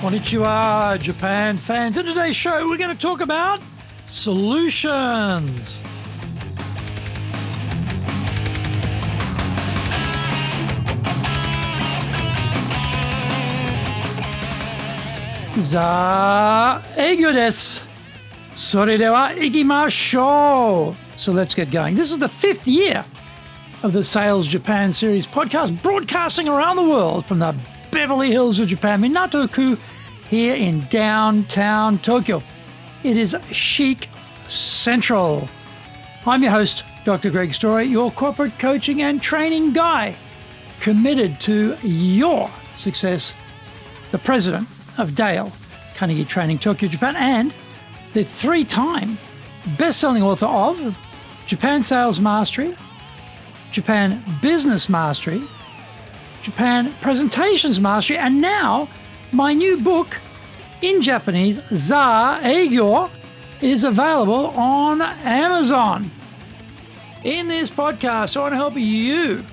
Konnichiwa, Japan fans. In today's show, we're going to talk about solutions. Za eigyo desu. Sore de wa ikimashou. So let's get going. This is the 5th year of the Sales Japan Series podcast, broadcasting around the world from the Beverly Hills of Japan, Minato-ku, here in downtown Tokyo. It is chic central. I'm your host, Dr. Greg Story, your corporate coaching and training guy, committed to your success, the president of Dale Carnegie Training Tokyo, Japan, and the 3-time best-selling author of Japan Sales Mastery, Japan Business Mastery, Japan Presentations Mastery, and now my new book in Japanese, Za Eigyo, is available on Amazon. In this podcast, I want to help you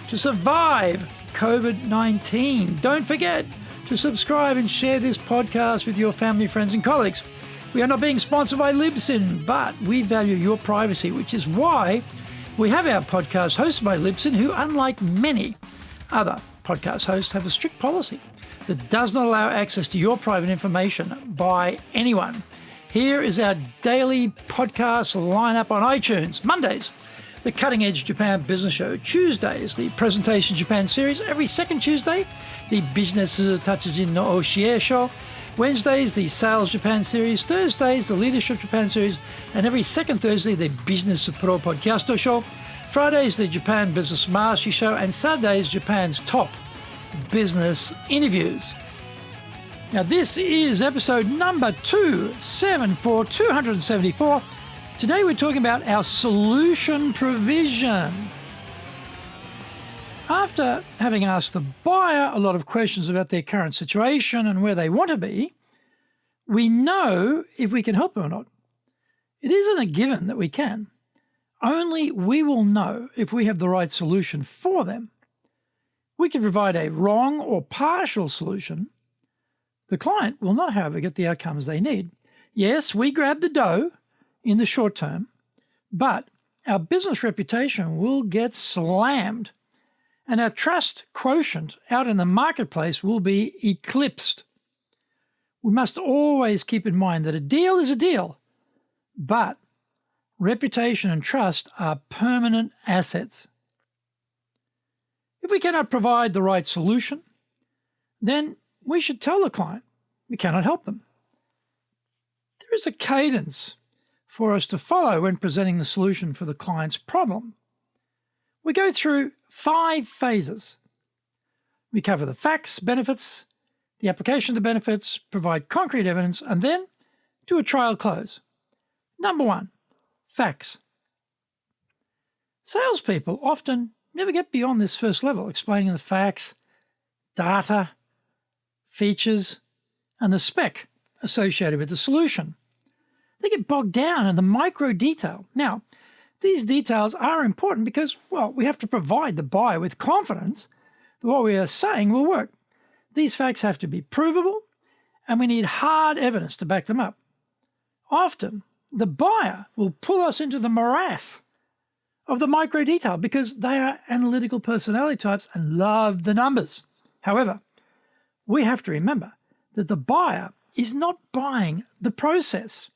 to survive COVID-19. Don't forget to subscribe and share this podcast with your family, friends, and colleagues. We are not being sponsored by Libsyn, but we value your privacy, which is why we have our podcast hosted by Libsyn, who, unlike many other podcast hosts, have a strict policy that does not allow access to your private information by anyone. Here is our daily podcast lineup on iTunes. Mondays, the Cutting Edge Japan Business Show. Tuesdays, the Presentation Japan Series. Every second Tuesday, the Business Tatsujin no Oshie Show. Wednesdays, the Sales Japan Series. Thursdays, the Leadership Japan Series. And every second Thursday, the Business Pro Podcast Show. Fridays, the Japan Business Mastery Show. And Saturdays, Japan's top business interviews. Now, this is episode number 274. Today, we're talking about our solution provision. After having asked the buyer a lot of questions about their current situation and where they want to be, we know if we can help them or not. It isn't a given that we can. Only we will know if we have the right solution for them. We can provide a wrong or partial solution. The client will not, however, get the outcomes they need. Yes, we grab the dough in the short term, but our business reputation will get slammed, and our trust quotient out in the marketplace will be eclipsed. We must always keep in mind that a deal is a deal, but reputation and trust are permanent assets. If we cannot provide the right solution, then we should tell the client we cannot help them. There is a cadence for us to follow when presenting the solution for the client's problem. We go through 5 phases. We cover the facts, benefits, the application of the benefits, provide concrete evidence, and then do a trial close. Number 1, facts. Salespeople often never get beyond this first level, explaining the facts, data, features, and the spec associated with the solution. They get bogged down in the micro detail. Now, these details are important because, well, we have to provide the buyer with confidence that what we are saying will work. These facts have to be provable, and we need hard evidence to back them up. Often, the buyer will pull us into the morass of the micro detail because they are analytical personality types and love the numbers. However, we have to remember that the buyer is not buying the process.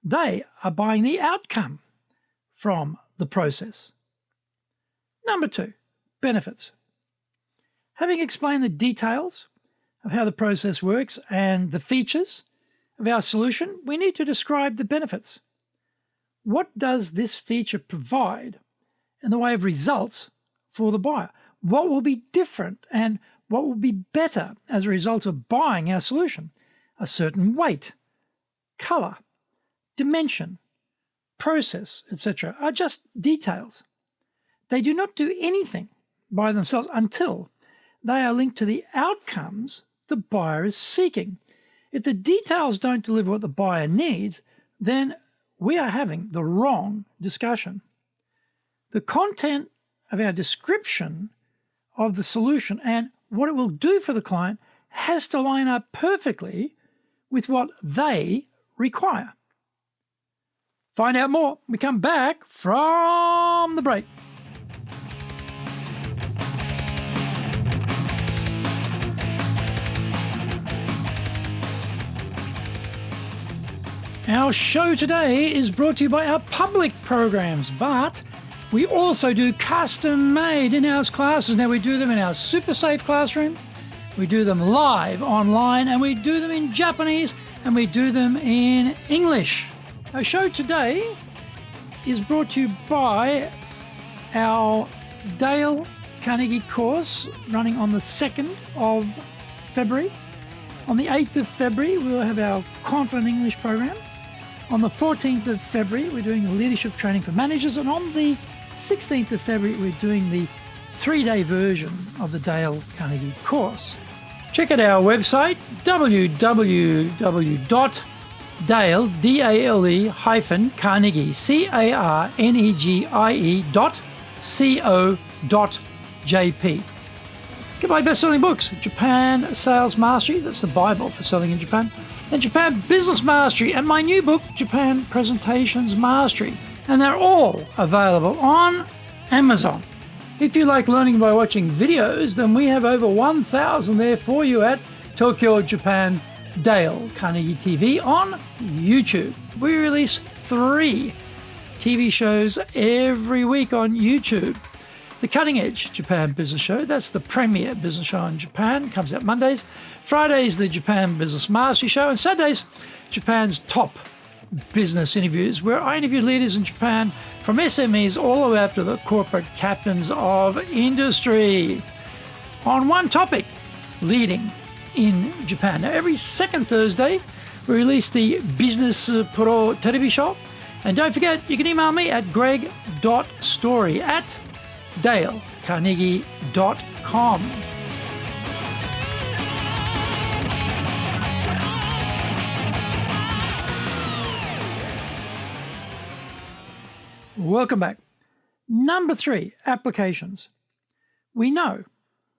They are buying the outcome from the process. Number 2, benefits. Having explained the details of how the process works and the features of our solution, we need to describe the benefits. What does this feature provide in the way of results for the buyer? What will be different and what will be better as a result of buying our solution? A certain weight, color, dimension, process, etc. are just details. They do not do anything by themselves until they are linked to the outcomes the buyer is seeking. If the details don't deliver what the buyer needs, then we are having the wrong discussion. The content of our description of the solution and what it will do for the client has to line up perfectly with what they require. Find out more when we come back from the break. Our show today is brought to you by our public programs, but we also do custom-made in-house classes. Now, we do them in our super safe classroom, we do them live online, and we do them in Japanese, and we do them in English. Our show today is brought to you by our Dale Carnegie course running on the 2nd of February. On the 8th of February, we'll have our Confident English program. On the 14th of February, we're doing leadership training for managers. And on the 16th of February, we're doing the 3-day version of the Dale Carnegie course. Check out our website, www.dale-carnegie, carnegie.co.jp. Get my best-selling books, Japan Sales Mastery, that's the Bible for selling in Japan, and Japan Business Mastery, and my new book, Japan Presentations Mastery. And they're all available on Amazon. If you like learning by watching videos, then we have over 1,000 there for you at Tokyo, Japan, Dale Carnegie TV on YouTube. We release 3 TV shows every week on YouTube. The Cutting Edge Japan Business Show, that's the premier business show in Japan, comes out Mondays. Fridays, the Japan Business Mastery Show, and Saturdays, Japan's top business interviews, where I interview leaders in Japan from SMEs all the way up to the corporate captains of industry on one topic, leading in Japan. Now, every second Thursday, we release the Business Pro Television Show. And don't forget, you can email me at greg.story@dalecarnegie.com. Welcome back. Number 3, applications. We know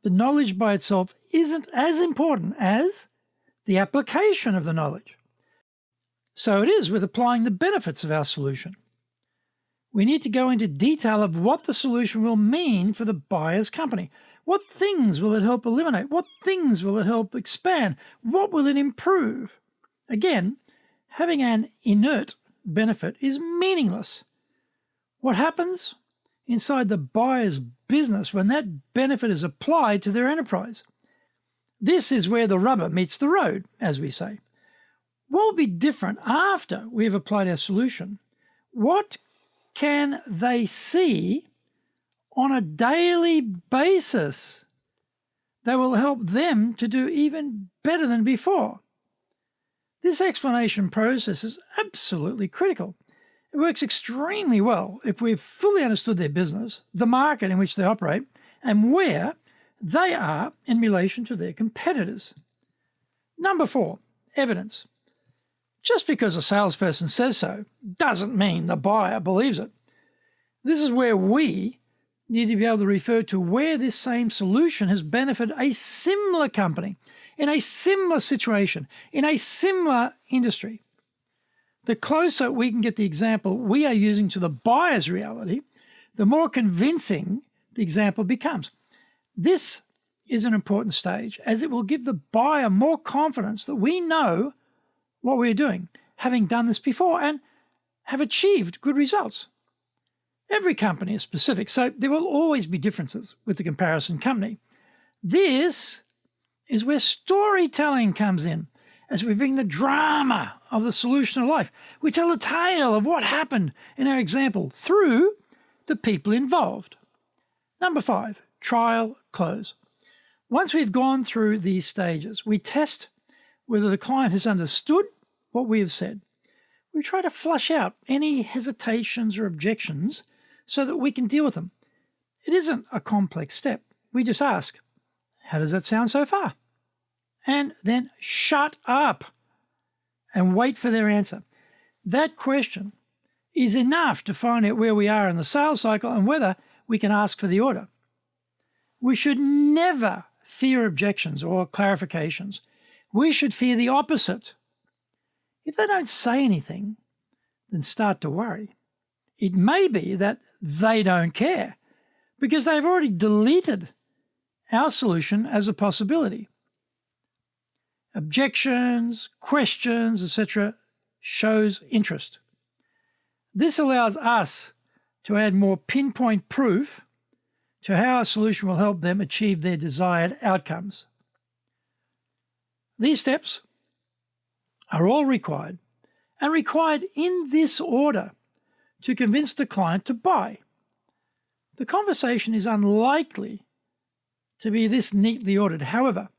the knowledge by itself isn't as important as the application of the knowledge. So it is with applying the benefits of our solution. We need to go into detail of what the solution will mean for the buyer's company. What things will it help eliminate? What things will it help expand? What will it improve? Again, having an inert benefit is meaningless. What happens inside the buyer's business when that benefit is applied to their enterprise? This is where the rubber meets the road, as we say. What will be different after we have applied our solution? What can they see on a daily basis that will help them to do even better than before? This explanation process is absolutely critical. It works extremely well if we've fully understood their business, the market in which they operate, and where they are in relation to their competitors. Number 4, evidence. Just because a salesperson says so doesn't mean the buyer believes it. This is where we need to be able to refer to where this same solution has benefited a similar company, in a similar situation, in a similar industry. The closer we can get the example we are using to the buyer's reality, the more convincing the example becomes. This is an important stage, as it will give the buyer more confidence that we know what we're doing, having done this before, and have achieved good results. Every company is specific, so there will always be differences with the comparison company. This is where storytelling comes in, as we bring the drama of the solution to life. We tell the tale of what happened in our example through the people involved. Number 5, trial, close. Once we've gone through these stages, we test whether the client has understood what we have said. We try to flush out any hesitations or objections so that we can deal with them. It isn't a complex step. We just ask, how does that sound so far? And then shut up and wait for their answer. That question is enough to find out where we are in the sales cycle and whether we can ask for the order. We should never fear objections or clarifications. We should fear the opposite. If they don't say anything, then start to worry. It may be that they don't care because they've already deleted our solution as a possibility. Objections, questions, etc. shows interest. This allows us to add more pinpoint proof to how our solution will help them achieve their desired outcomes. These steps are all required, and required in this order to convince the client to buy. The conversation is unlikely to be this neatly ordered. However,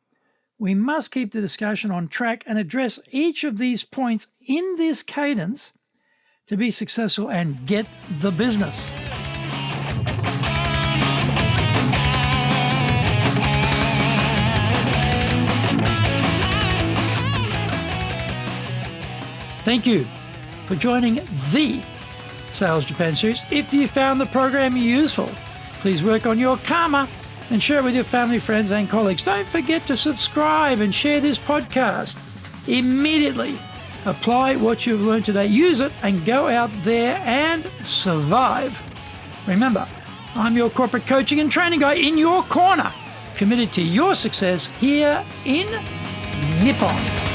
we must keep the discussion on track and address each of these points in this cadence to be successful and get the business. Thank you for joining the Sales Japan series. If you found the program useful, please work on your karma and share it with your family, friends, and colleagues. Don't forget to subscribe and share this podcast. Immediately apply what you've learned today. Use it and go out there and survive. Remember, I'm your corporate coaching and training guy in your corner, committed to your success here in Nippon.